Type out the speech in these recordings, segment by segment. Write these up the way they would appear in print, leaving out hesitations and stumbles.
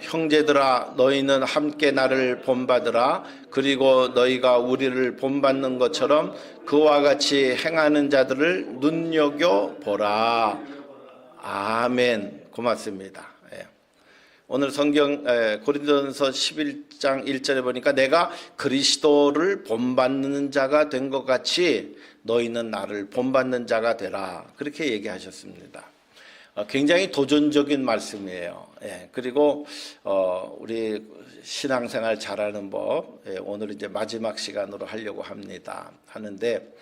형제들아 너희는 함께 나를 본받으라. 그리고 너희가 우리를 본받는 것처럼 그와 같이 행하는 자들을 눈여겨보라. 아멘. 고맙습니다. 오늘 성경 고린도전서 11장 1절에 보니까 내가 그리스도를 본받는 자가 된 것 같이 너희는 나를 본받는 자가 되라. 그렇게 얘기하셨습니다. 굉장히 도전적인 말씀이에요. 그리고 우리 신앙생활 잘하는 법, 오늘 이제 마지막 시간으로 하려고 하는데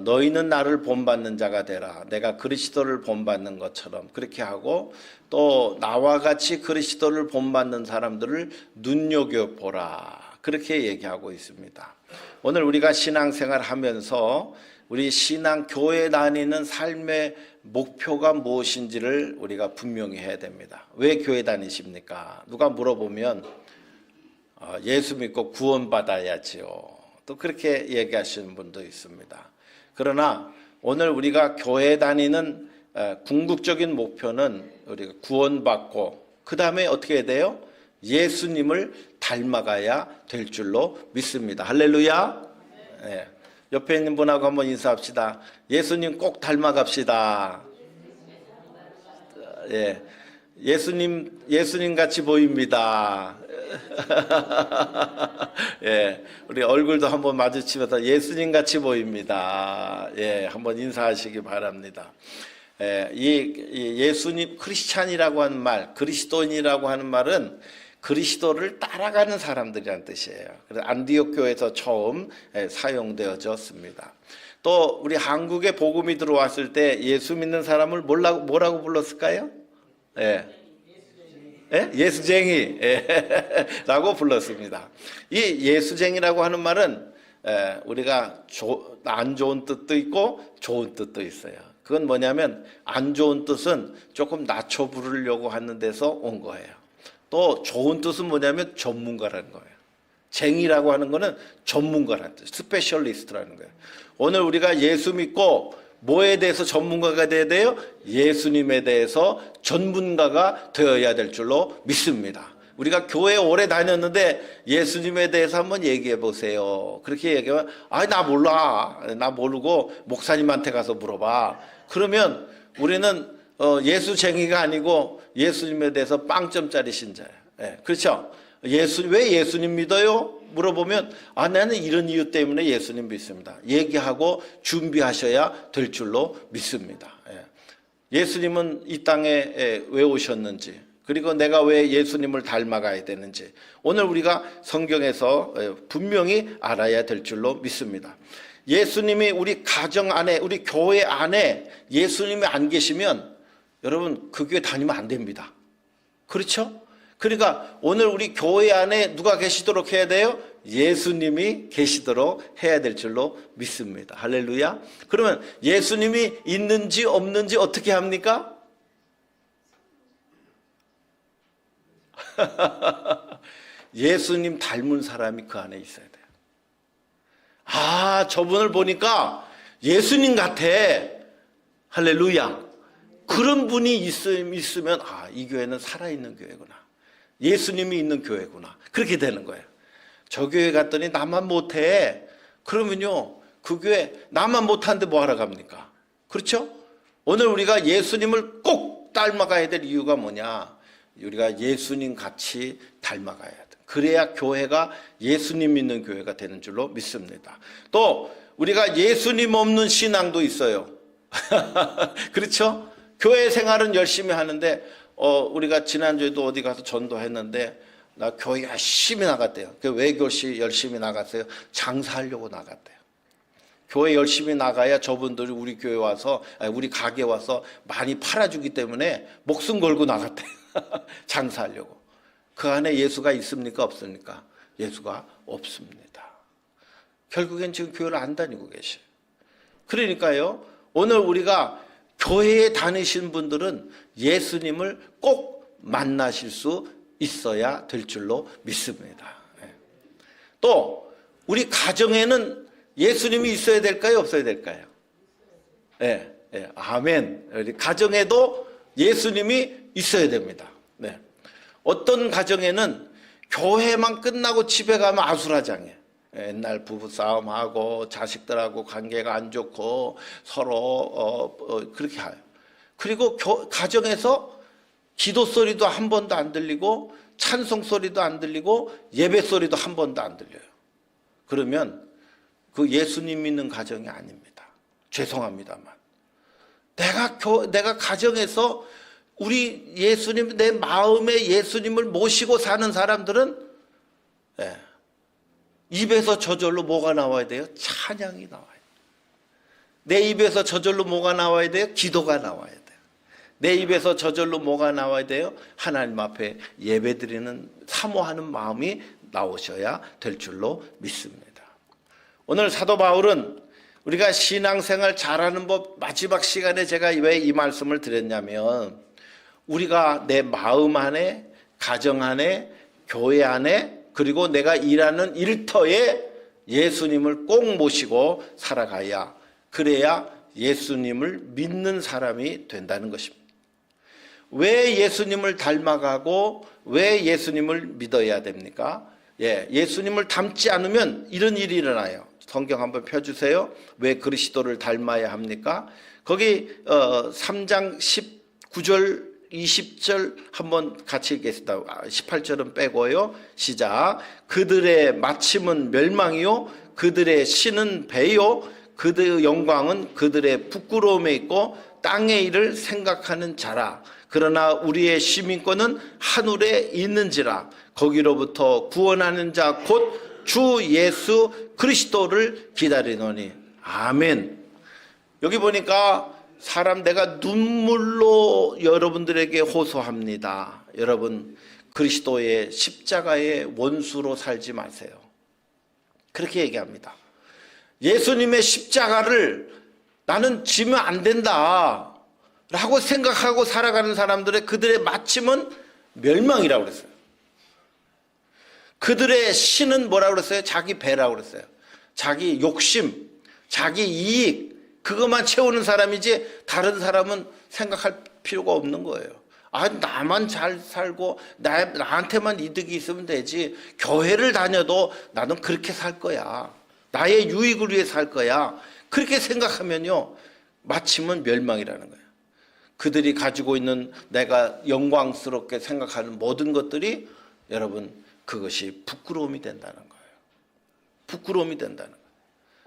너희는 나를 본받는 자가 되라. 내가 그리스도를 본받는 것처럼 그렇게 하고 또 나와 같이 그리스도를 본받는 사람들을 눈여겨보라. 그렇게 얘기하고 있습니다. 오늘 우리가 신앙생활 하면서 우리 신앙 교회 다니는 삶의 목표가 무엇인지를 우리가 분명히 해야 됩니다. 왜 교회 다니십니까? 누가 물어보면 예수 믿고 구원받아야지요. 또 그렇게 얘기하시는 분도 있습니다. 그러나 오늘 우리가 교회 다니는 궁극적인 목표는 우리가 구원받고 그 다음에 어떻게 해야 돼요? 예수님을 닮아가야 될 줄로 믿습니다. 할렐루야. 네. 옆에 있는 분하고 한번 인사합시다. 예수님 꼭 닮아갑시다. 예. 예수님 같이 보입니다. 예. 우리 얼굴도 한번 마주치면서 예수님 같이 보입니다. 예. 한번 인사하시기 바랍니다. 예. 이 예수님 크리스찬이라고 하는 말, 그리스도인이라고 하는 말은 그리스도를 따라가는 사람들이라는 뜻이에요. 그래서 안디옥 교회에서 처음 사용되어졌습니다. 또 우리 한국에 복음이 들어왔을 때 예수 믿는 사람을 뭐라고 불렀을까요? 예. 예? 예수쟁이 라고 불렀습니다. 이 예수쟁이라고 하는 말은 우리가 안 좋은 뜻도 있고 좋은 뜻도 있어요. 그건 뭐냐면 안 좋은 뜻은 조금 낮춰 부르려고 하는 데서 온 거예요. 또 좋은 뜻은 뭐냐면 전문가라는 거예요. 쟁이라고 하는 거는 전문가라는 뜻, 스페셜리스트라는 거예요. 오늘 우리가 예수 믿고 뭐에 대해서 전문가가 돼야 돼요? 예수님에 대해서 전문가가 되어야 될 줄로 믿습니다. 우리가 교회 오래 다녔는데 예수님에 대해서 한번 얘기해 보세요. 그렇게 얘기하면 나 몰라. 나 모르고 목사님한테 가서 물어봐. 그러면 우리는 예수쟁이가 아니고 예수님에 대해서 빵점짜리 신자예요. 예, 그렇죠? 왜 예수님 믿어요? 물어보면 나는 이런 이유 때문에 예수님 믿습니다. 얘기하고 준비하셔야 될 줄로 믿습니다. 예수님은 이 땅에 왜 오셨는지, 그리고 내가 왜 예수님을 닮아가야 되는지 오늘 우리가 성경에서 분명히 알아야 될 줄로 믿습니다. 예수님이 우리 가정 안에, 우리 교회 안에 예수님이 안 계시면 여러분 그 교회 다니면 안 됩니다. 그렇죠? 그러니까 오늘 우리 교회 안에 누가 계시도록 해야 돼요? 예수님이 계시도록 해야 될 줄로 믿습니다. 할렐루야. 그러면 예수님이 있는지 없는지 어떻게 합니까? 예수님 닮은 사람이 그 안에 있어야 돼요. 저분을 보니까 예수님 같아. 할렐루야. 그런 분이 있으면 이 교회는 살아있는 교회구나. 예수님이 있는 교회구나. 그렇게 되는 거예요. 저 교회 갔더니 나만 못해. 그러면요, 그 교회 나만 못하는데 뭐 하러 갑니까? 그렇죠? 오늘 우리가 예수님을 꼭 닮아가야 될 이유가 뭐냐? 우리가 예수님 같이 닮아가야 돼. 그래야 교회가 예수님 믿는 교회가 되는 줄로 믿습니다. 또 우리가 예수님 없는 신앙도 있어요. 그렇죠? 교회 생활은 열심히 하는데 우리가 지난주에도 어디 가서 전도했는데 나 교회 열심히 나갔대요. 왜 교회 열심히 나갔어요? 장사하려고 나갔대요. 교회 열심히 나가야 저분들이 우리 교회 와서 우리 가게 와서 많이 팔아주기 때문에 목숨 걸고 나갔대요. 장사하려고. 그 안에 예수가 있습니까? 없습니까? 예수가 없습니다. 결국엔 지금 교회를 안 다니고 계셔요. 그러니까요, 오늘 우리가 교회에 다니신 분들은 예수님을 꼭 만나실 수 있어야 될 줄로 믿습니다. 또 우리 가정에는 예수님이 있어야 될까요? 없어야 될까요? 아멘. 우리 가정에도 예수님이 있어야 됩니다. 어떤 가정에는 교회만 끝나고 집에 가면 아수라장이에요. 옛날 부부싸움하고 자식들하고 관계가 안 좋고 서로 그렇게 해요. 그리고 가정에서 기도 소리도 한 번도 안 들리고 찬송 소리도 안 들리고 예배 소리도 한 번도 안 들려요. 그러면 그 예수님 믿는 가정이 아닙니다. 죄송합니다만. 내가 가정에서 우리 예수님, 내 마음에 예수님을 모시고 사는 사람들은 입에서 저절로 뭐가 나와야 돼요? 찬양이 나와야 돼요. 내 입에서 저절로 뭐가 나와야 돼요? 기도가 나와야 돼요. 내 입에서 저절로 뭐가 나와야 돼요? 하나님 앞에 예배드리는 사모하는 마음이 나오셔야 될 줄로 믿습니다. 오늘 사도 바울은 우리가 신앙생활 잘하는 법 마지막 시간에 제가 왜 이 말씀을 드렸냐면 우리가 내 마음 안에, 가정 안에, 교회 안에 그리고 내가 일하는 일터에 예수님을 꼭 모시고 살아가야 그래야 예수님을 믿는 사람이 된다는 것입니다. 왜 예수님을 닮아가고 왜 예수님을 믿어야 됩니까? 예수님을 닮지 않으면 이런 일이 일어나요. 성경 한번 펴주세요. 왜 그리스도를 닮아야 합니까? 거기 3장 19절 20절 한번 같이 읽겠습니다. 18절은 빼고요. 시작. 그들의 마침은 멸망이요 그들의 신은 배요 그들의 영광은 그들의 부끄러움에 있고 땅의 일을 생각하는 자라. 그러나 우리의 시민권은 하늘에 있는지라. 거기로부터 구원하는 자 곧 주 예수 그리스도를 기다리노니. 아멘. 여기 보니까 내가 눈물로 여러분들에게 호소합니다. 여러분 그리스도의 십자가의 원수로 살지 마세요. 그렇게 얘기합니다. 예수님의 십자가를 나는 지면 안 된다 라고 생각하고 살아가는 사람들의 그들의 마침은 멸망이라고 그랬어요. 그들의 신은 뭐라고 그랬어요? 자기 배라고 그랬어요. 자기 욕심, 자기 이익 그것만 채우는 사람이지 다른 사람은 생각할 필요가 없는 거예요. 나만 잘 살고 나한테만 이득이 있으면 되지. 교회를 다녀도 나는 그렇게 살 거야. 나의 유익을 위해 살 거야. 그렇게 생각하면요. 마침은 멸망이라는 거예요. 그들이 가지고 있는 내가 영광스럽게 생각하는 모든 것들이 여러분 그것이 부끄러움이 된다는 거예요. 부끄러움이 된다는 거예요.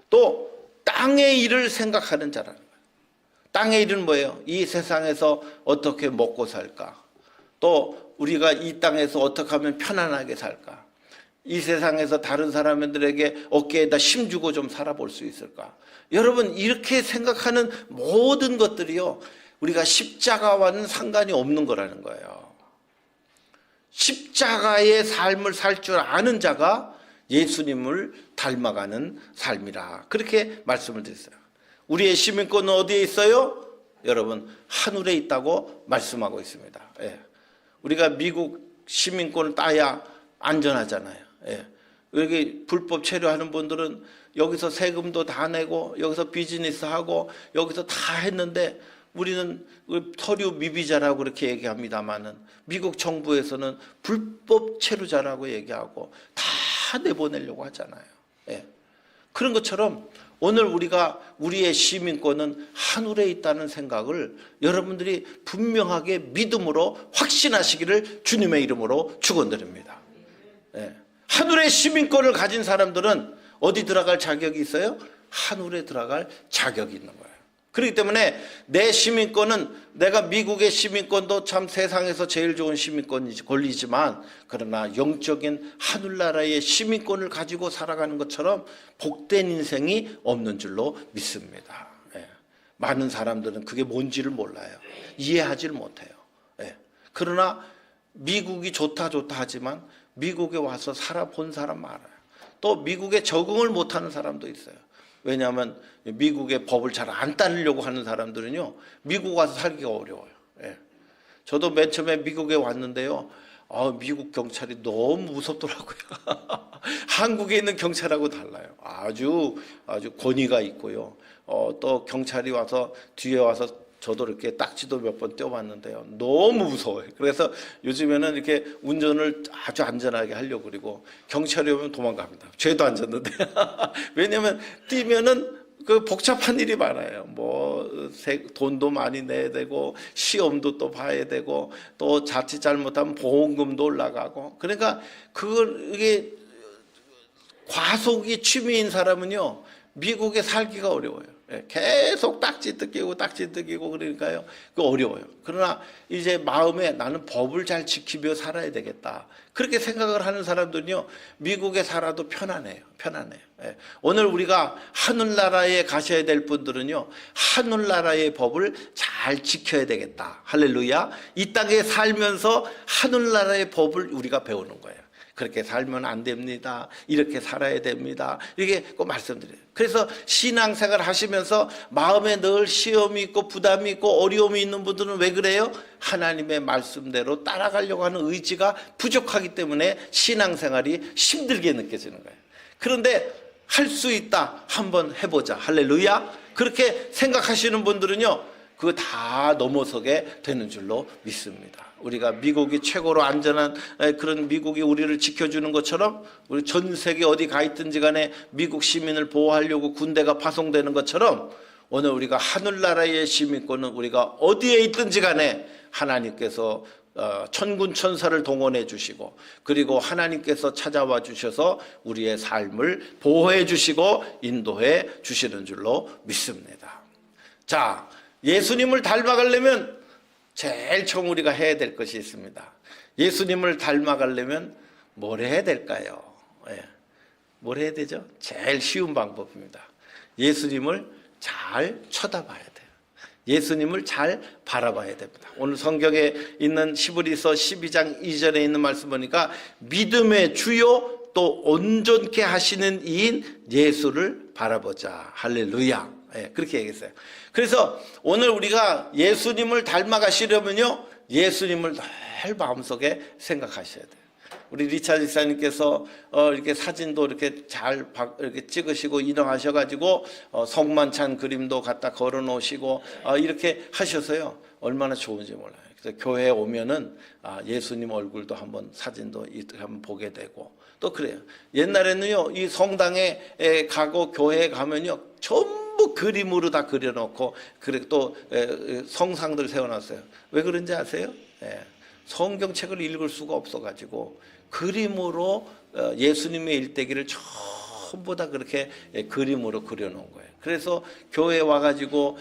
또 땅의 일을 생각하는 자라는 거예요. 땅의 일은 뭐예요? 이 세상에서 어떻게 먹고 살까? 또 우리가 이 땅에서 어떻게 하면 편안하게 살까? 이 세상에서 다른 사람들에게 어깨에다 힘주고 좀 살아볼 수 있을까? 여러분 이렇게 생각하는 모든 것들이요. 우리가 십자가와는 상관이 없는 거라는 거예요. 십자가의 삶을 살 줄 아는 자가 예수님을 닮아가는 삶이라 그렇게 말씀을 드렸어요. 우리의 시민권은 어디에 있어요? 여러분 하늘에 있다고 말씀하고 있습니다. 우리가 미국 시민권을 따야 안전하잖아요. 여기 불법 체류하는 분들은 여기서 세금도 다 내고 여기서 비즈니스하고 여기서 다 했는데 우리는 서류 미비자라고 그렇게 얘기합니다만은 미국 정부에서는 불법 체류자라고 얘기하고 다 내보내려고 하잖아요. 그런 것처럼 오늘 우리가 우리의 시민권은 하늘에 있다는 생각을 여러분들이 분명하게 믿음으로 확신하시기를 주님의 이름으로 축원드립니다. 하늘의 시민권을 가진 사람들은 어디 들어갈 자격이 있어요? 하늘에 들어갈 자격이 있는 거예요. 그렇기 때문에 내 시민권은 내가 미국의 시민권도 참 세상에서 제일 좋은 권리지만 그러나 영적인 하늘나라의 시민권을 가지고 살아가는 것처럼 복된 인생이 없는 줄로 믿습니다. 많은 사람들은 그게 뭔지를 몰라요. 이해하지를 못해요. 그러나 미국이 좋다 하지만 미국에 와서 살아본 사람 많아요. 또 미국에 적응을 못하는 사람도 있어요. 왜냐하면 미국의 법을 잘 안 따르려고 하는 사람들은요 미국 와서 살기가 어려워요. 저도 맨 처음에 미국에 왔는데요 미국 경찰이 너무 무섭더라고요. 한국에 있는 경찰하고 달라요. 아주 권위가 있고요. 또 경찰이 와서 뒤에 와서 저도 이렇게 딱지도 몇 번 떼어봤는데요. 너무 무서워요. 그래서 요즘에는 이렇게 운전을 아주 안전하게 하려고 그러고 경찰이 오면 도망갑니다. 죄도 안 졌는데. 왜냐면 뛰면은 그 복잡한 일이 많아요. 돈도 많이 내야 되고 시험도 또 봐야 되고 또 자칫 잘못하면 보험금도 올라가고 그러니까 이게 과속이 취미인 사람은요 미국에 살기가 어려워요. 계속 딱지 뜯기고 그러니까요. 그 어려워요. 그러나 이제 마음에 나는 법을 잘 지키며 살아야 되겠다. 그렇게 생각을 하는 사람들은요, 미국에 살아도 편안해요. 오늘 우리가 하늘나라에 가셔야 될 분들은요, 하늘나라의 법을 잘 지켜야 되겠다. 할렐루야. 이 땅에 살면서 하늘나라의 법을 우리가 배우는 거예요. 그렇게 살면 안 됩니다. 이렇게 살아야 됩니다. 이렇게 꼭 말씀드려요. 그래서 신앙생활 하시면서 마음에 늘 시험이 있고 부담이 있고 어려움이 있는 분들은 왜 그래요? 하나님의 말씀대로 따라가려고 하는 의지가 부족하기 때문에 신앙생활이 힘들게 느껴지는 거예요. 그런데 할 수 있다. 한번 해보자. 할렐루야. 그렇게 생각하시는 분들은요. 그거 다 넘어서게 되는 줄로 믿습니다. 우리가 미국이 최고로 안전한 그런 미국이 우리를 지켜주는 것처럼 우리 전 세계 어디 가 있든지 간에 미국 시민을 보호하려고 군대가 파송되는 것처럼 오늘 우리가 하늘나라의 시민권은 우리가 어디에 있든지 간에 하나님께서 천군 천사를 동원해 주시고 그리고 하나님께서 찾아와 주셔서 우리의 삶을 보호해 주시고 인도해 주시는 줄로 믿습니다. 자, 예수님을 닮아가려면 제일 처음 우리가 해야 될 것이 있습니다. 예수님을 닮아가려면 뭘 해야 될까요? 뭘 해야 되죠? 제일 쉬운 방법입니다. 예수님을 잘 쳐다봐야 돼요. 예수님을 잘 바라봐야 됩니다. 오늘 성경에 있는 히브리서 12장 2절에 있는 말씀 보니까 믿음의 주요 또 온전케 하시는 이인 예수를 바라보자. 할렐루야. 그렇게 얘기했어요. 그래서 오늘 우리가 예수님을 닮아가시려면요, 예수님을 늘 마음속에 생각하셔야 돼요. 우리 리차드 지사님께서 이렇게 사진도 이렇게 잘 이렇게 찍으시고 인화하셔가지고 성만찬 그림도 갖다 걸어 놓으시고 이렇게 하셔서요, 얼마나 좋은지 몰라요. 그래서 교회에 오면은 예수님 얼굴도 한번 사진도 한번 보게 되고 또 그래요. 옛날에는요, 이 성당에 가고 교회에 가면요, 전부 그림으로 다 그려놓고 그리고 또 성상들 세워놨어요. 왜 그런지 아세요? 성경책을 읽을 수가 없어가지고 그림으로 예수님의 일대기를 전부 다 그렇게 그림으로 그려놓은 거예요. 그래서 교회에 와가지고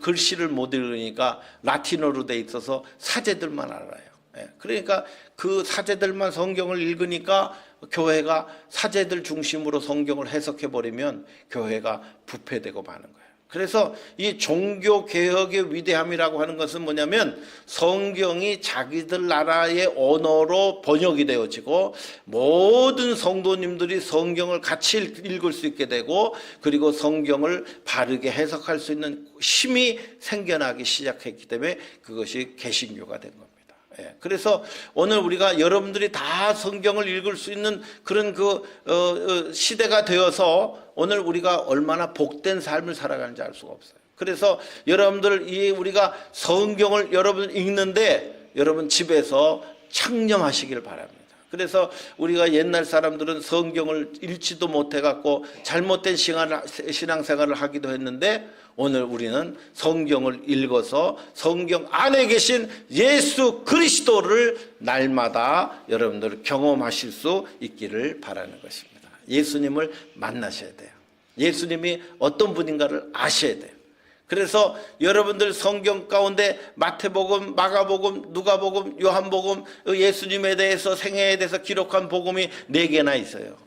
글씨를 못 읽으니까 라틴어로 돼 있어서 사제들만 알아요. 그러니까 그 사제들만 성경을 읽으니까 교회가 사제들 중심으로 성경을 해석해버리면 교회가 부패되고 마는 거예요. 그래서 이 종교개혁의 위대함이라고 하는 것은 뭐냐면 성경이 자기들 나라의 언어로 번역이 되어지고 모든 성도님들이 성경을 같이 읽을 수 있게 되고 그리고 성경을 바르게 해석할 수 있는 힘이 생겨나기 시작했기 때문에 그것이 개신교가 된 겁니다. 그래서 오늘 우리가 여러분들이 다 성경을 읽을 수 있는 그런 시대가 되어서 오늘 우리가 얼마나 복된 삶을 살아가는지 알 수가 없어요. 그래서 여러분들 우리가 성경을 여러분 읽는데 여러분 집에서 창념하시길 바랍니다. 그래서 우리가 옛날 사람들은 성경을 읽지도 못해갖고 잘못된 신앙생활을 하기도 했는데 오늘 우리는 성경을 읽어서 성경 안에 계신 예수 그리스도를 날마다 여러분들 경험하실 수 있기를 바라는 것입니다. 예수님을 만나셔야 돼요. 예수님이 어떤 분인가를 아셔야 돼요. 그래서 여러분들 성경 가운데 마태복음, 마가복음, 누가복음, 요한복음, 예수님에 대해서 생애에 대해서 기록한 복음이 4개나 있어요.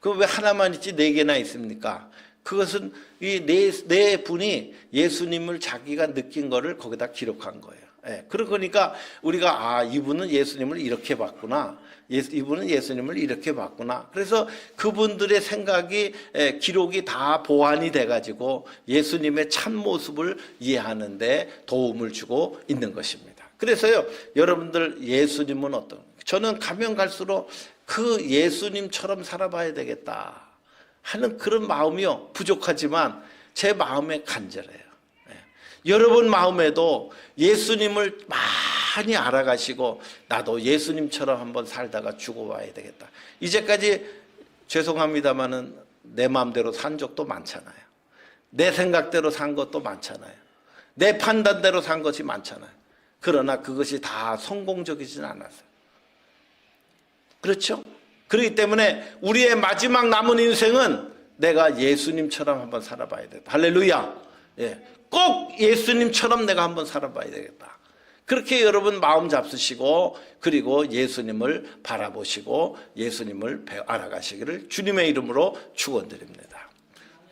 그럼 왜 하나만 있지 4개나 있습니까? 그것은 이 네 분이 예수님을 자기가 느낀 거를 거기다 기록한 거예요. 그러니까 우리가 이분은 예수님을 이렇게 봤구나. 이분은 예수님을 이렇게 봤구나. 그래서 그분들의 생각이 기록이 다 보완이 돼가지고 예수님의 참모습을 이해하는데 도움을 주고 있는 것입니다. 그래서요, 여러분들 예수님은 저는 가면 갈수록 그 예수님처럼 살아봐야 되겠다 하는 그런 마음이요, 부족하지만 제 마음에 간절해요. 여러분 마음에도 예수님을 많이 알아가시고 나도 예수님처럼 한번 살다가 죽어봐야 되겠다. 이제까지 죄송합니다마는 내 마음대로 산 적도 많잖아요. 내 생각대로 산 것도 많잖아요. 내 판단대로 산 것이 많잖아요. 그러나 그것이 다 성공적이진 않았어요. 그렇죠? 그렇기 때문에 우리의 마지막 남은 인생은 내가 예수님처럼 한번 살아봐야 되겠다. 할렐루야. 예, 꼭 예수님처럼 내가 한번 살아봐야 되겠다. 그렇게 여러분 마음 잡수시고 그리고 예수님을 바라보시고 예수님을 알아가시기를 주님의 이름으로 축원드립니다.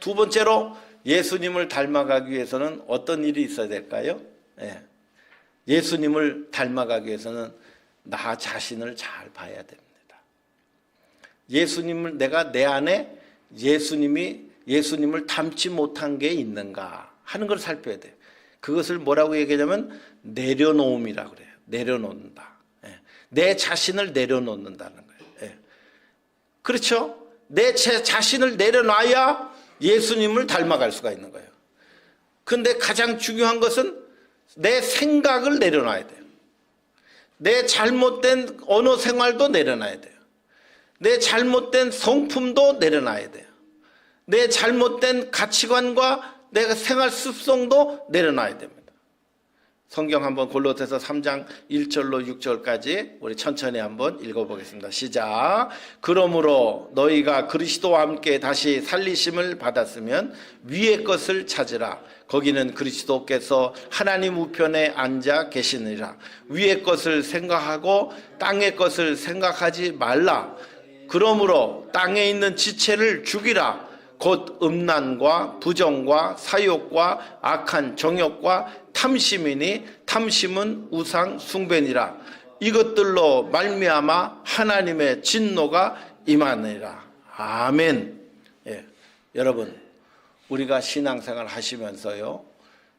두 번째로 예수님을 닮아가기 위해서는 어떤 일이 있어야 될까요? 예, 예수님을 닮아가기 위해서는 나 자신을 잘 봐야 됩니다. 예수님을 내가 내 안에 예수님을 닮지 못한 게 있는가 하는 걸 살펴야 돼요. 그것을 뭐라고 얘기하냐면 내려놓음이라고 그래요. 내려놓는다. 예. 내 자신을 내려놓는다는 거예요. 예. 그렇죠? 내 자신을 내려놔야 예수님을 닮아갈 수가 있는 거예요. 그런데 가장 중요한 것은 내 생각을 내려놔야 돼요. 내 잘못된 언어 생활도 내려놔야 돼요. 내 잘못된 성품도 내려놔야 돼요. 내 잘못된 가치관과 내 생활 습성도 내려놔야 됩니다. 성경 한번 골로새서 3장 1절로 6절까지 우리 천천히 한번 읽어보겠습니다. 시작. 그러므로 너희가 그리스도와 함께 다시 살리심을 받았으면 위의 것을 찾으라. 거기는 그리스도께서 하나님 우편에 앉아 계시느니라. 위의 것을 생각하고 땅의 것을 생각하지 말라. 그러므로 땅에 있는 지체를 죽이라. 곧 음란과 부정과 사욕과 악한 정욕과 탐심이니 탐심은 우상 숭배니라. 이것들로 말미암아 하나님의 진노가 임하느니라. 아멘. 예, 여러분 우리가 신앙생활 하시면서요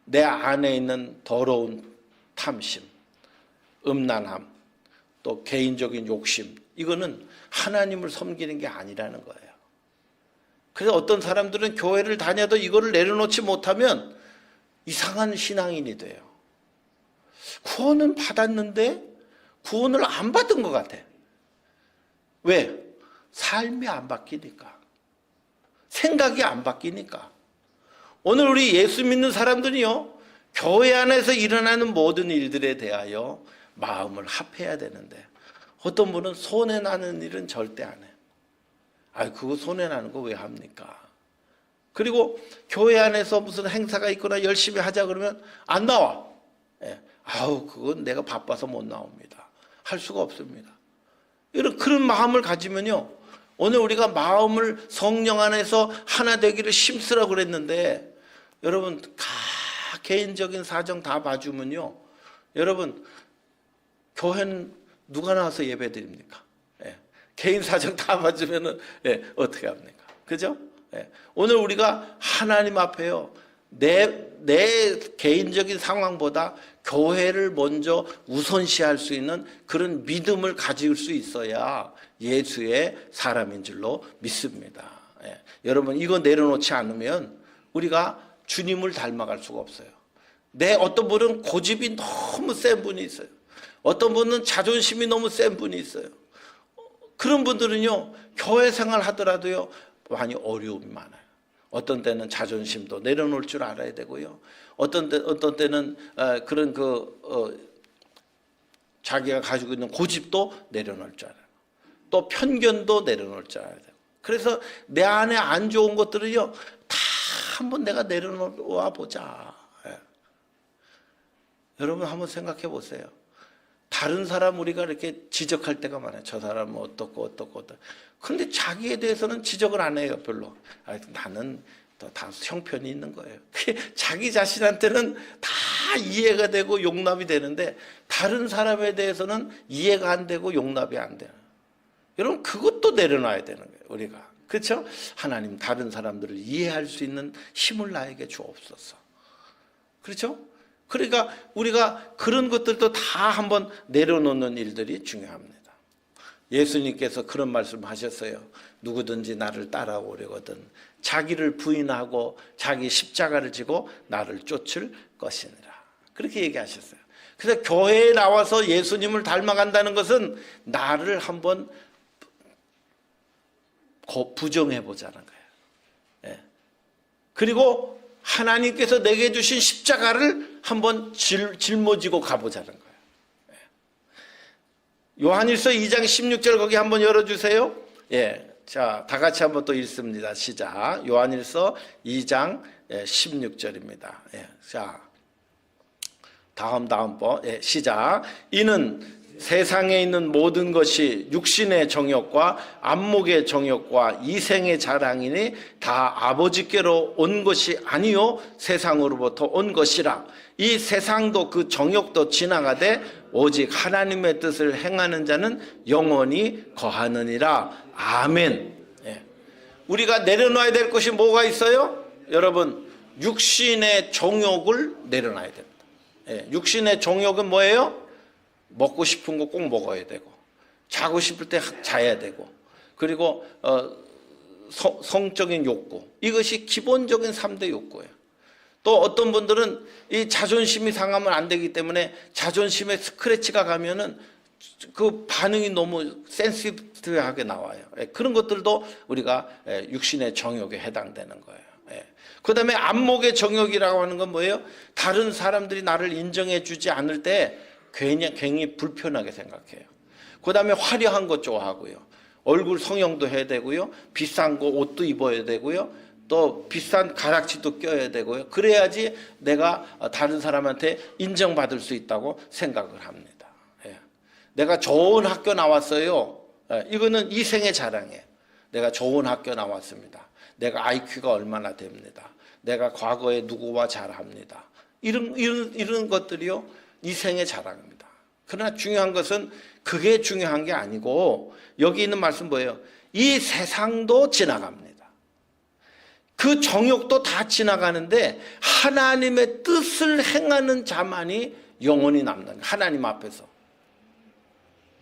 내 안에 있는 더러운 탐심, 음란함, 또 개인적인 욕심 이거는 하나님을 섬기는 게 아니라는 거예요. 그래서 어떤 사람들은 교회를 다녀도 이거를 내려놓지 못하면 이상한 신앙인이 돼요. 구원은 받았는데 구원을 안 받은 것 같아. 왜? 삶이 안 바뀌니까. 생각이 안 바뀌니까. 오늘 우리 예수 믿는 사람들이요 교회 안에서 일어나는 모든 일들에 대하여 마음을 합해야 되는데 어떤 분은 손해나는 일은 절대 안 해요. 그거 손해나는 거 왜 합니까? 그리고 교회 안에서 무슨 행사가 있거나 열심히 하자 그러면 안 나와. 예. 그건 내가 바빠서 못 나옵니다. 할 수가 없습니다. 그런 마음을 가지면요. 오늘 우리가 마음을 성령 안에서 하나 되기를 힘쓰라고 그랬는데 여러분 다 개인적인 사정 다 봐주면요. 여러분 교회는 누가 나와서 예배 드립니까? 예. 개인 사정 다 봐주면은 예. 어떻게 합니까? 그죠? 예. 오늘 우리가 하나님 앞에요. 내 개인적인 상황보다 교회를 먼저 우선시할 수 있는 그런 믿음을 가질 수 있어야 예수의 사람인 줄로 믿습니다. 예. 여러분 이거 내려놓지 않으면 우리가 주님을 닮아갈 수가 없어요. 어떤 분은 고집이 너무 센 분이 있어요. 어떤 분은 자존심이 너무 센 분이 있어요. 그런 분들은요 교회 생활 하더라도요 많이 어려움이 많아요. 어떤 때는 자존심도 내려놓을 줄 알아야 되고요. 어떤 때는 그런 자기가 가지고 있는 고집도 내려놓을 줄 알아요. 또 편견도 내려놓을 줄 알아야 돼요. 그래서 내 안에 안 좋은 것들을요 다 한번 내가 내려놓아 보자. 예. 여러분 한번 생각해 보세요. 다른 사람 우리가 이렇게 지적할 때가 많아요. 저 사람은 어떻고. 그런데 자기에 대해서는 지적을 안 해요, 별로. 나는 다 형편이 있는 거예요. 자기 자신한테는 다 이해가 되고 용납이 되는데 다른 사람에 대해서는 이해가 안 되고 용납이 안 돼요. 여러분 그것도 내려놔야 되는 거예요, 우리가. 그렇죠? 하나님 다른 사람들을 이해할 수 있는 힘을 나에게 주옵소서. 그렇죠? 그러니까 우리가 그런 것들도 다 한번 내려놓는 일들이 중요합니다. 예수님께서 그런 말씀하셨어요. 누구든지 나를 따라오려거든 자기를 부인하고 자기 십자가를 지고 나를 쫓을 것이니라. 그렇게 얘기하셨어요. 그래서 교회에 나와서 예수님을 닮아간다는 것은 나를 한번 부정해 보자는 거예요. 예. 그리고 하나님께서 내게 주신 십자가를 한번 짊어지고 가보자는 거예요. 예. 요한일서 2장 16절 거기 한번 열어주세요. 예. 자, 다 같이 한번 또 읽습니다. 시작. 요한일서 2장 16절입니다. 예. 자, 다음 번. 예. 시작. 이는 세상에 있는 모든 것이 육신의 정욕과 안목의 정욕과 이생의 자랑이니 다 아버지께로 온 것이 아니요 세상으로부터 온 것이라. 이 세상도 그 정욕도 지나가되 오직 하나님의 뜻을 행하는 자는 영원히 거하느니라. 아멘. 예. 우리가 내려놔야 될 것이 뭐가 있어요? 여러분, 육신의 정욕을 내려놔야 됩니다. 예. 육신의 정욕은 뭐예요? 먹고 싶은 거 꼭 먹어야 되고, 자고 싶을 때 자야 되고, 그리고 성적인 욕구, 이것이 기본적인 3대 욕구예요. 또 어떤 분들은 이 자존심이 상하면 안 되기 때문에 자존심에 스크래치가 가면은 그 반응이 너무 센시티브하게 나와요. 그런 것들도 우리가 육신의 정욕에 해당되는 거예요. 그 다음에 안목의 정욕이라고 하는 건 뭐예요? 다른 사람들이 나를 인정해 주지 않을 때 괜히 불편하게 생각해요. 그 다음에 화려한 것 좋아하고요. 얼굴 성형도 해야 되고요. 비싼 거 옷도 입어야 되고요. 또 비싼 가락지도 껴야 되고요. 그래야지 내가 다른 사람한테 인정받을 수 있다고 생각을 합니다. 예. 내가 좋은 학교 나왔어요. 예. 이거는 이생의 자랑이에요. 내가 좋은 학교 나왔습니다. 내가 IQ가 얼마나 됩니다. 내가 과거에 누구와 잘합니다. 이런 것들이요. 이생의 자랑입니다. 그러나 중요한 것은 그게 중요한 게 아니고 여기 있는 말씀 뭐예요? 이 세상도 지나갑니다. 그 정욕도 다 지나가는데 하나님의 뜻을 행하는 자만이 영원히 남는 거예요. 하나님 앞에서.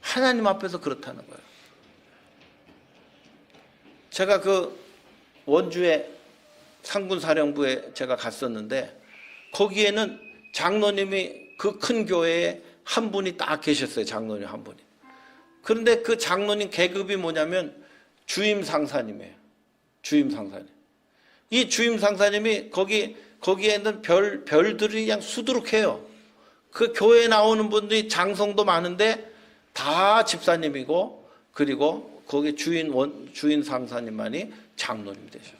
하나님 앞에서 그렇다는 거예요. 제가 그 원주의 상군사령부에 제가 갔었는데 거기에는 장로님이 그 큰 교회에 한 분이 딱 계셨어요. 장로님 한 분이. 그런데 그 장로님 계급이 뭐냐면 주임 상사님이에요. 주임 상사님. 이 주임 상사님이 거기에 있는 별들이 그냥 수두룩해요. 그 교회에 나오는 분들이 장성도 많은데 다 집사님이고, 그리고 거기 주인 상사님만이 장로님 되셨어요.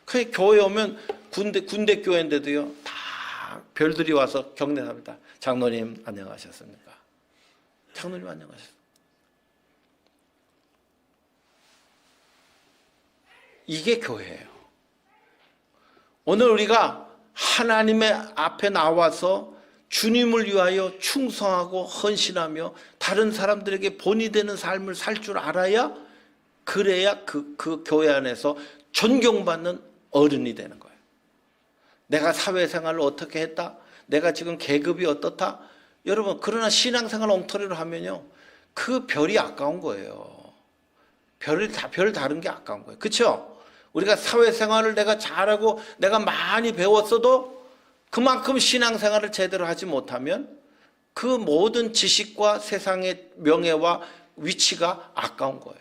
그 교회 오면 군대 교회인데도요, 다 별들이 와서 경례합니다. 장로님 안녕하셨습니까? 장로님 안녕하셨습니까? 이게 교회예요. 오늘 우리가 하나님의 앞에 나와서 주님을 위하여 충성하고 헌신하며 다른 사람들에게 본이 되는 삶을 살 줄 알아야, 그래야 그 교회 안에서 존경받는 어른이 되는 거예요. 내가 사회생활을 어떻게 했다? 내가 지금 계급이 어떻다? 여러분, 그러나 신앙생활 엉터리로 하면요, 그 별이 아까운 거예요. 별 다른 게 아까운 거예요. 그렇죠? 우리가 사회생활을 내가 잘하고 내가 많이 배웠어도 그만큼 신앙생활을 제대로 하지 못하면 그 모든 지식과 세상의 명예와 위치가 아까운 거예요.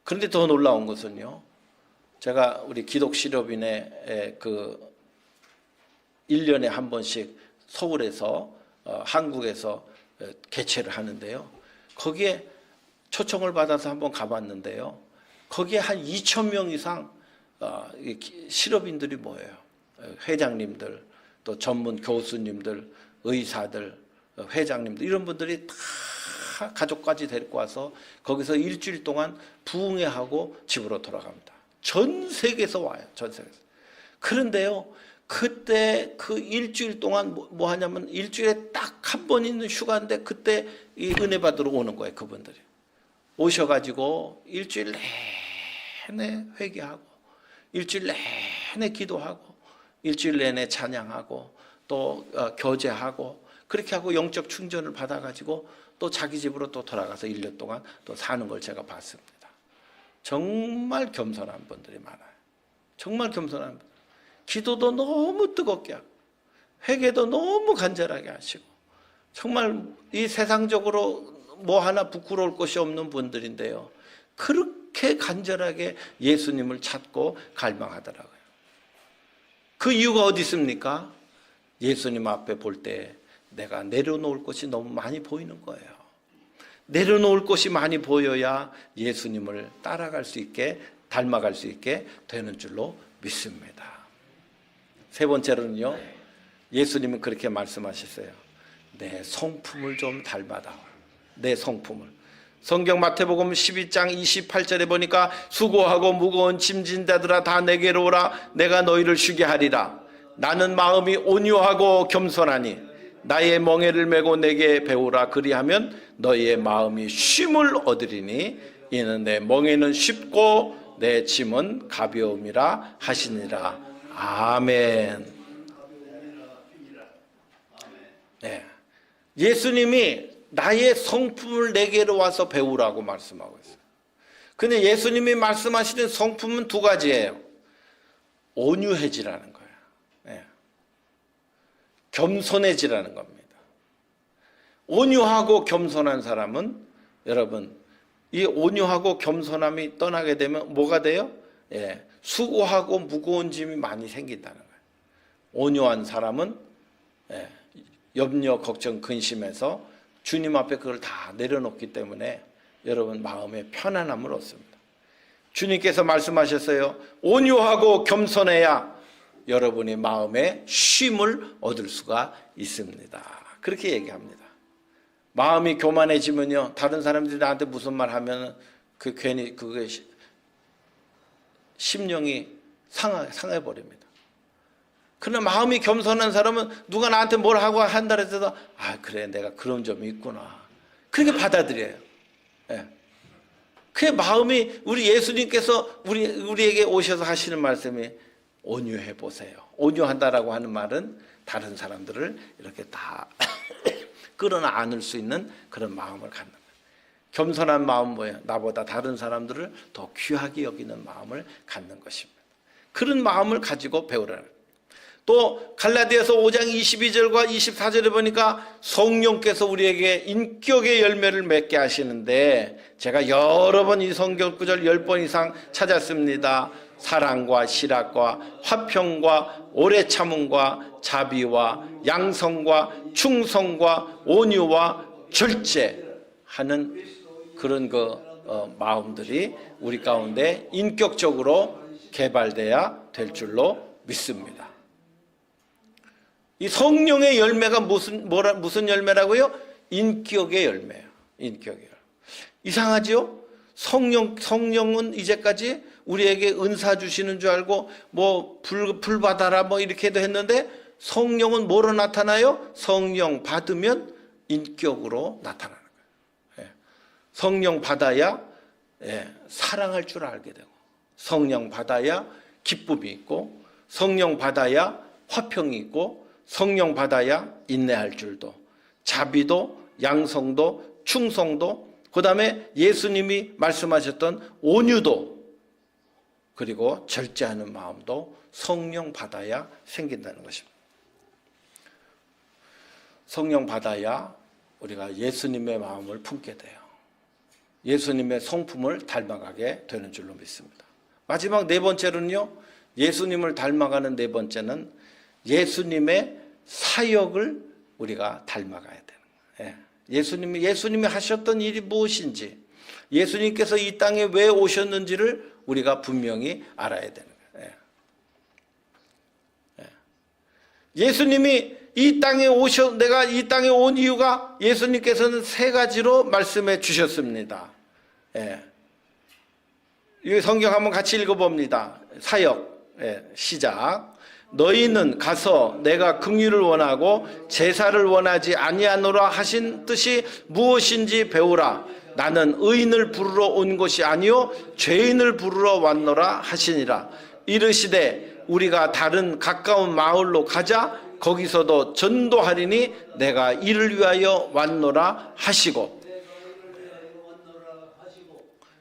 그런데 더 놀라운 것은요, 제가 우리 기독실업인의 그 1년에 한 번씩 서울에서 한국에서 개최를 하는데요, 거기에 초청을 받아서 한번 가봤는데요, 거기에 한 2,000명 이상 실업인들이 모여요. 회장님들, 또 전문 교수님들, 의사들, 회장님들, 이런 분들이 다 가족까지 데리고 와서 거기서 일주일 동안 부흥회하고 집으로 돌아갑니다. 전 세계에서 와요. 전 세계에서. 그런데요, 그때 그 일주일 동안 뭐 하냐면 일주일에 딱 한 번 있는 휴가인데 그때 이 은혜 받으러 오는 거예요. 그분들이 오셔가지고 일주일 내내 회개하고, 일주일 내내 기도하고, 일주일 내내 찬양하고, 또 교제하고, 그렇게 하고 영적 충전을 받아가지고 또 자기 집으로 또 돌아가서 1년 동안 또 사는 걸 제가 봤습니다. 정말 겸손한 분들이 많아요. 정말 겸손한 분들. 기도도 너무 뜨겁게 하고 회개도 너무 간절하게 하시고 정말 이 세상적으로 뭐 하나 부끄러울 것이 없는 분들인데요. 그렇게 간절하게 예수님을 찾고 갈망하더라고요. 그 이유가 어디 있습니까? 예수님 앞에 볼 때 내가 내려놓을 것이 너무 많이 보이는 거예요. 내려놓을 것이 많이 보여야 예수님을 따라갈 수 있게, 닮아갈 수 있게 되는 줄로 믿습니다. 세 번째로는요, 예수님은 그렇게 말씀하셨어요. 내 성품을 좀 닮아다오. 내 성품을. 성경 마태복음 12장 28절에 보니까 수고하고 무거운 짐진 자들아 다 내게로 오라. 내가 너희를 쉬게 하리라. 나는 마음이 온유하고 겸손하니 나의 멍에를 메고 내게 배우라. 그리하면 너희의 마음이 쉼을 얻으리니 이는 내 멍에는 쉽고 내 짐은 가벼움이라 하시니라. 아멘. 네. 예수님이 나의 성품을 내게로 와서 배우라고 말씀하고 있어요. 근데 예수님이 말씀하시는 성품은 두 가지예요. 온유해지라는 거예요. 네. 겸손해지라는 겁니다. 온유하고 겸손한 사람은 여러분 이 온유하고 겸손함이 떠나게 되면 뭐가 돼요? 예, 수고하고 무거운 짐이 많이 생긴다는 거예요. 온유한 사람은 염려, 걱정, 근심해서 주님 앞에 그걸 다 내려놓기 때문에 여러분 마음에 편안함을 얻습니다. 주님께서 말씀하셨어요. 온유하고 겸손해야 여러분이 마음에 쉼을 얻을 수가 있습니다. 그렇게 얘기합니다. 마음이 교만해지면요, 다른 사람들이 나한테 무슨 말 하면 그 괜히 그게 심령이 상해버립니다. 그러나 마음이 겸손한 사람은 누가 나한테 뭘 하고 한다 해서 아 그래 내가 그런 점이 있구나 그렇게 받아들여요. 예. 그 마음이 우리 예수님께서 우리에게 오셔서 하시는 말씀이 온유해 보세요. 온유한다라고 하는 말은 다른 사람들을 이렇게 다 끌어나 안을 수 있는 그런 마음을 갖는 거예요. 겸손한 마음은 뭐예요? 나보다 다른 사람들을 더 귀하게 여기는 마음을 갖는 것입니다. 그런 마음을 가지고 배우라는 거예요. 또 갈라디아서 5장 22절과 24절에 보니까 성령께서 우리에게 인격의 열매를 맺게 하시는데 제가 여러 번 이 성경 구절 10번 이상 찾았습니다. 사랑과 실학과 화평과 오래 참음과 자비와 양성과 충성과 온유와 절제하는 그런 마음들이 우리 가운데 인격적으로 개발돼야 될 줄로 믿습니다. 이 성령의 열매가 무슨 열매라고요? 인격의 열매예요. 인격의 열매. 이상하죠? 성령은 이제까지 우리에게 은사 주시는 줄 알고 불 받아라 이렇게도 했는데 성령은 뭐로 나타나요? 성령 받으면 인격으로 나타나는 거예요. 성령 받아야 사랑할 줄 알게 되고 성령 받아야 기쁨이 있고 성령 받아야 화평이 있고 성령 받아야 인내할 줄도 자비도 양성도 충성도 그 다음에 예수님이 말씀하셨던 온유도 그리고 절제하는 마음도 성령 받아야 생긴다는 것입니다. 성령 받아야 우리가 예수님의 마음을 품게 돼요. 예수님의 성품을 닮아가게 되는 줄로 믿습니다. 마지막 네 번째로는요. 예수님을 닮아가는 네 번째는 예수님의 사역을 우리가 닮아가야 되는 거예요. 예수님이 하셨던 일이 무엇인지 예수님께서 이 땅에 왜 오셨는지를 우리가 분명히 알아야 되는 거예요. 예수님이 내가 이 땅에 온 이유가 예수님께서는 세 가지로 말씀해 주셨습니다. 이 성경 한번 같이 읽어봅니다. 사역 시작. 너희는 가서 내가 긍휼을 원하고 제사를 원하지 아니하노라 하신 뜻이 무엇인지 배우라. 나는 의인을 부르러 온 것이 아니요 죄인을 부르러 왔노라 하시니라. 이르시되 우리가 다른 가까운 마을로 가자. 거기서도 전도하리니 내가 이를 위하여 왔노라 하시고.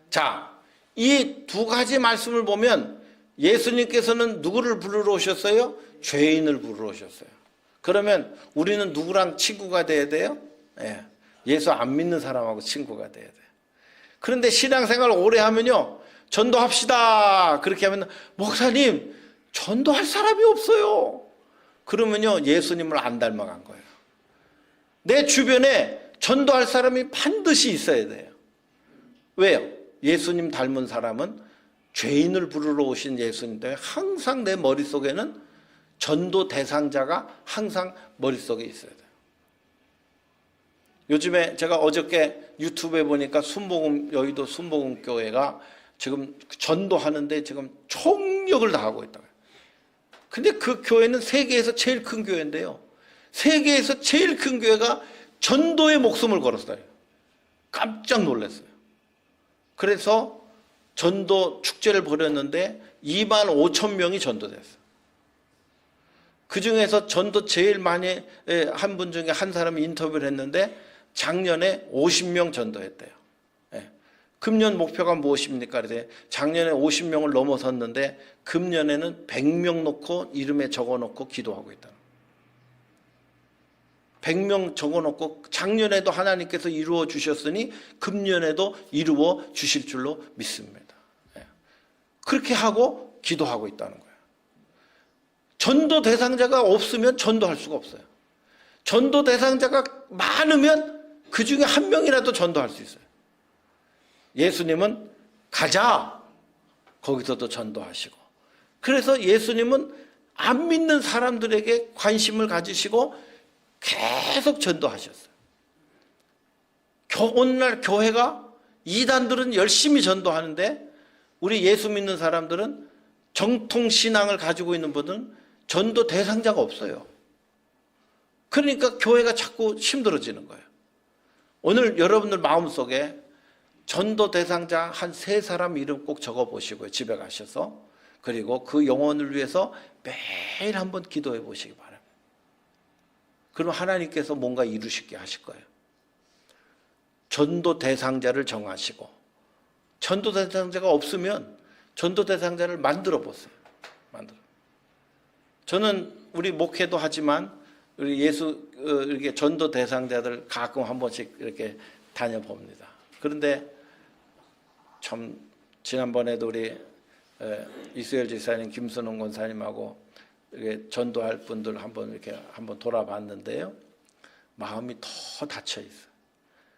자, 이 두 가지 말씀을 보면 예수님께서는 누구를 부르러 오셨어요? 죄인을 부르러 오셨어요. 그러면 우리는 누구랑 친구가 돼야 돼요? 예. 예수 안 믿는 사람하고 친구가 돼야 돼요. 그런데 신앙생활 오래 하면요, 전도합시다 그렇게 하면, 목사님 전도할 사람이 없어요. 그러면요, 예수님을 안 닮아간 거예요. 내 주변에 전도할 사람이 반드시 있어야 돼요. 왜요? 예수님 닮은 사람은 죄인을 부르러 오신 예수님 때문에 항상 내 머릿속에는 전도 대상자가 항상 머릿속에 있어야 돼요. 요즘에 제가 어저께 유튜브에 보니까 여의도 순복음교회가 지금 전도하는데 지금 총력을 다하고 있다고요. 근데 그 교회는 세계에서 제일 큰 교회인데요, 세계에서 제일 큰 교회가 전도에 목숨을 걸었어요. 깜짝 놀랐어요. 그래서 전도 축제를 벌였는데 2만 5천 명이 전도됐어요. 그 중에서 전도 제일 많이 한 분 중에 한 사람이 인터뷰를 했는데 작년에 50명 전도했대요. 금년 목표가 무엇입니까? 그래서 작년에 50명을 넘어섰는데 금년에는 100명 놓고 이름에 적어놓고 기도하고 있다. 100명 적어놓고 작년에도 하나님께서 이루어 주셨으니 금년에도 이루어 주실 줄로 믿습니다. 그렇게 하고 기도하고 있다는 거예요. 전도 대상자가 없으면 전도할 수가 없어요. 전도 대상자가 많으면 그 중에 한 명이라도 전도할 수 있어요. 예수님은 가자, 거기서도 전도하시고, 그래서 예수님은 안 믿는 사람들에게 관심을 가지시고 계속 전도하셨어요. 오늘날 교회가, 이단들은 열심히 전도하는데 우리 예수 믿는 사람들은, 정통신앙을 가지고 있는 분들은 전도 대상자가 없어요. 그러니까 교회가 자꾸 힘들어지는 거예요. 오늘 여러분들 마음속에 전도 대상자 한 3사람 이름 꼭 적어보시고요, 집에 가셔서. 그리고 그 영혼을 위해서 매일 한번 기도해 보시기 바랍니다. 그럼 하나님께서 뭔가 이루시게 하실 거예요. 전도 대상자를 정하시고, 전도 대상자가 없으면 전도 대상자를 만들어 보세요. 저는 우리 목회도 하지만 우리 이렇게 전도 대상자들 가끔 한 번씩 이렇게 다녀봅니다. 그런데 참 지난번에도 우리 이수열 지사님, 김선홍 권사님하고 이렇게 전도할 분들 이렇게 한번 돌아봤는데요, 마음이 더 닫혀 있어요.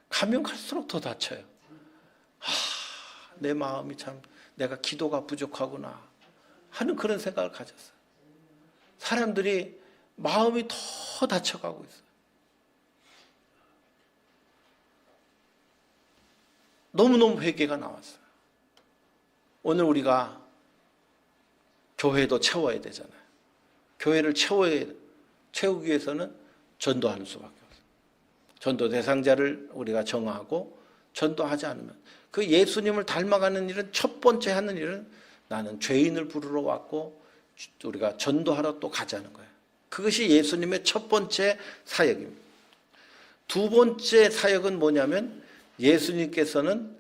가면 갈수록 더 닫혀요. 내 마음이 참, 내가 기도가 부족하구나 하는 그런 생각을 가졌어요. 사람들이 마음이 더 닫혀가고 있어요. 너무너무 회개가 나왔어요. 오늘 우리가 교회도 채워야 되잖아요. 교회를 채우기 위해서는 전도하는 수밖에 없어요. 전도 대상자를 우리가 정하고 전도하지 않으면, 그 예수님을 닮아가는 일은, 첫 번째 하는 일은 나는 죄인을 부르러 왔고 우리가 전도하러 또 가자는 거예요. 그것이 예수님의 첫 번째 사역입니다. 두 번째 사역은 뭐냐면, 예수님께서는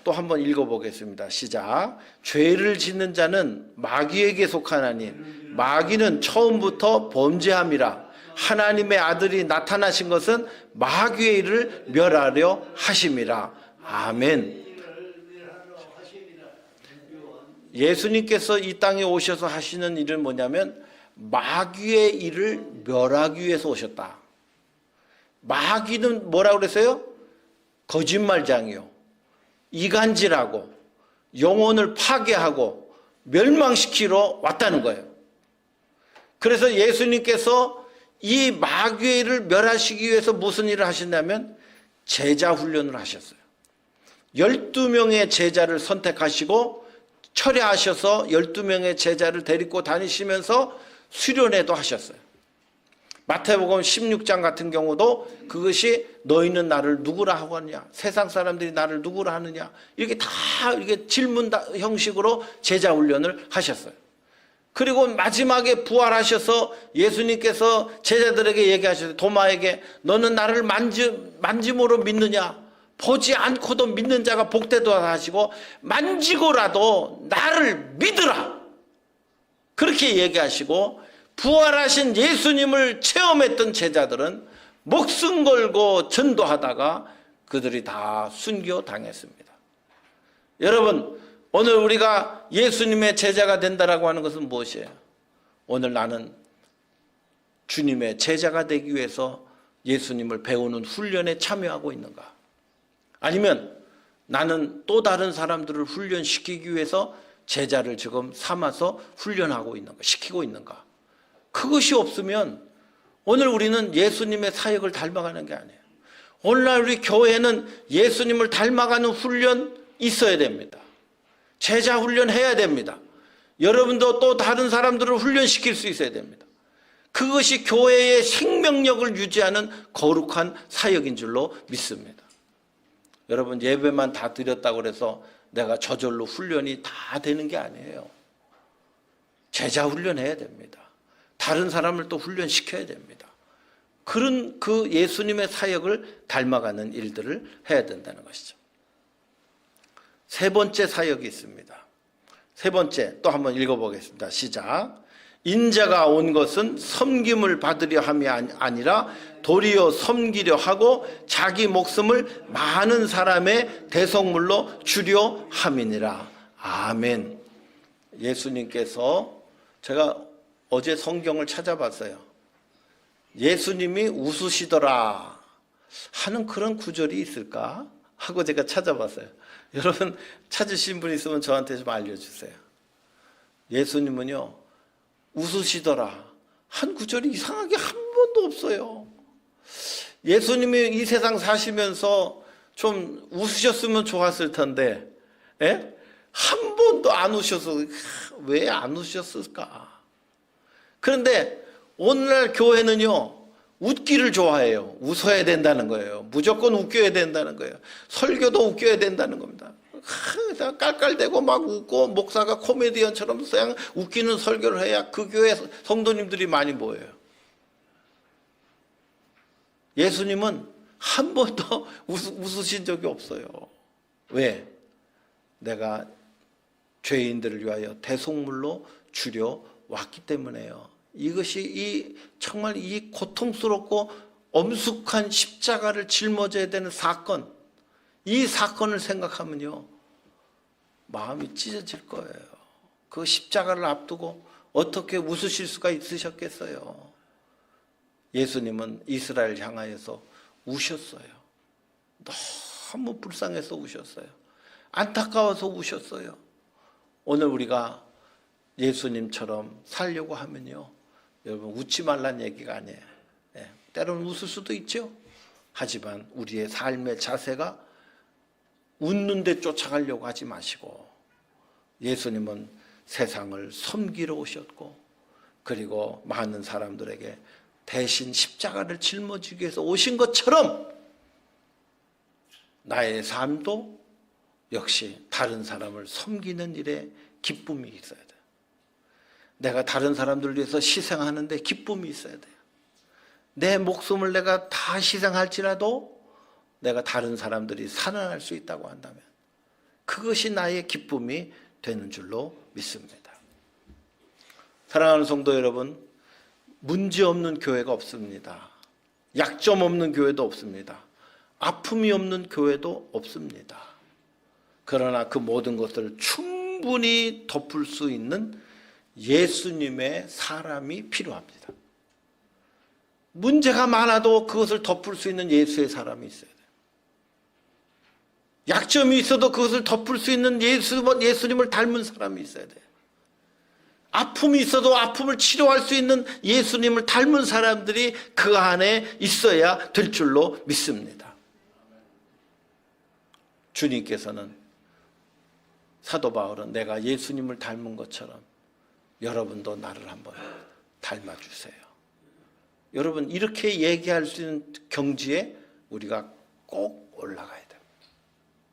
또 한번 읽어보겠습니다. 시작. 죄를 짓는 자는 마귀에게 속하나니 마귀는 처음부터 범죄함이라. 하나님의 아들이 나타나신 것은 마귀의 일을 멸하려 하심이라. 아멘. 예수님께서 이 땅에 오셔서 하시는 일은 뭐냐면, 마귀의 일을 멸하기 위해서 오셨다. 마귀는 뭐라고 그랬어요? 거짓말장이요, 이간질하고 영혼을 파괴하고 멸망시키러 왔다는 거예요. 그래서 예수님께서 이 마귀의 일을 멸하시기 위해서 무슨 일을 하셨냐면 제자 훈련을 하셨어요. 12명의 제자를 선택하시고 철회하셔서 12명의 제자를 데리고 다니시면서 수련회도 하셨어요. 마태복음 16장 같은 경우도 그것이 너희는 나를 누구라 하고 하느냐, 세상 사람들이 나를 누구라 하느냐, 이렇게 다 이렇게 질문 형식으로 제자 훈련을 하셨어요. 그리고 마지막에 부활하셔서 예수님께서 제자들에게 얘기하셨어요. 도마에게 너는 나를 만짐으로 믿느냐, 보지 않고도 믿는 자가 복되도다 하시고 만지고라도 나를 믿으라. 그렇게 얘기하시고 부활하신 예수님을 체험했던 제자들은 목숨 걸고 전도하다가 그들이 다 순교 당했습니다. 여러분, 오늘 우리가 예수님의 제자가 된다라고 하는 것은 무엇이에요? 오늘 나는 주님의 제자가 되기 위해서 예수님을 배우는 훈련에 참여하고 있는가? 아니면 나는 또 다른 사람들을 훈련시키기 위해서 제자를 지금 삼아서 훈련하고 있는가, 시키고 있는가? 그것이 없으면 오늘 우리는 예수님의 사역을 닮아가는 게 아니에요. 오늘날 우리 교회는 예수님을 닮아가는 훈련 있어야 됩니다. 제자 훈련해야 됩니다. 여러분도 또 다른 사람들을 훈련시킬 수 있어야 됩니다. 그것이 교회의 생명력을 유지하는 거룩한 사역인 줄로 믿습니다. 여러분, 예배만 다 드렸다고 해서 내가 저절로 훈련이 다 되는 게 아니에요. 제자 훈련해야 됩니다. 다른 사람을 또 훈련시켜야 됩니다. 그런 그 예수님의 사역을 닮아가는 일들을 해야 된다는 것이죠. 세 번째 사역이 있습니다. 세 번째 또 한번 읽어보겠습니다. 시작. 인자가 온 것은 섬김을 받으려 함이 아니라 도리어 섬기려 하고 자기 목숨을 많은 사람의 대속물로 주려 함이니라. 아멘. 예수님께서, 제가 어제 성경을 찾아봤어요. 예수님이 웃으시더라 하는 그런 구절이 있을까 하고 제가 찾아봤어요. 여러분 찾으신 분 있으면 저한테 좀 알려주세요. 예수님은요, 웃으시더라 한 구절이 이상하게 한 번도 없어요. 예수님이 이 세상 사시면서 좀 웃으셨으면 좋았을 텐데, 예? 한 번도 안 웃으셔서 왜 안 웃으셨을까? 그런데 오늘날 교회는요, 웃기를 좋아해요. 웃어야 된다는 거예요. 무조건 웃겨야 된다는 거예요. 설교도 웃겨야 된다는 겁니다. 깔깔대고 막 웃고 목사가 코미디언처럼 그냥 웃기는 설교를 해야 그 교회 성도님들이 많이 모여요. 예수님은 한 번도 웃으신 적이 없어요. 왜? 내가 죄인들을 위하여 대속물로 주려 왔기 때문에요. 이것이 정말 이 고통스럽고 엄숙한 십자가를 짊어져야 되는 사건, 이 사건을 생각하면요, 마음이 찢어질 거예요. 그 십자가를 앞두고 어떻게 웃으실 수가 있으셨겠어요? 예수님은 이스라엘 향하여서 우셨어요. 너무 불쌍해서 우셨어요. 안타까워서 우셨어요. 오늘 우리가 예수님처럼 살려고 하면요, 여러분 웃지 말란 얘기가 아니에요. 때로는 웃을 수도 있죠. 하지만 우리의 삶의 자세가 웃는 데 쫓아가려고 하지 마시고, 예수님은 세상을 섬기러 오셨고, 그리고 많은 사람들에게 대신 십자가를 짊어지기 위해서 오신 것처럼 나의 삶도 역시 다른 사람을 섬기는 일에 기쁨이 있어야 돼요. 내가 다른 사람들을 위해서 희생하는데 기쁨이 있어야 돼요. 내 목숨을 내가 다 희생할지라도 내가 다른 사람들이 살아날 수 있다고 한다면 그것이 나의 기쁨이 되는 줄로 믿습니다. 사랑하는 성도 여러분, 문제 없는 교회가 없습니다. 약점 없는 교회도 없습니다. 아픔이 없는 교회도 없습니다. 그러나 그 모든 것을 충분히 덮을 수 있는 예수님의 사람이 필요합니다. 문제가 많아도 그것을 덮을 수 있는 예수의 사람이 있어야 돼요. 약점이 있어도 그것을 덮을 수 있는 예수님을 닮은 사람이 있어야 돼요. 아픔이 있어도 아픔을 치료할 수 있는 예수님을 닮은 사람들이 그 안에 있어야 될 줄로 믿습니다. 주님께서는, 사도 바울은 내가 예수님을 닮은 것처럼 여러분도 나를 한번 닮아주세요. 여러분, 이렇게 얘기할 수 있는 경지에 우리가 꼭 올라가야 돼요.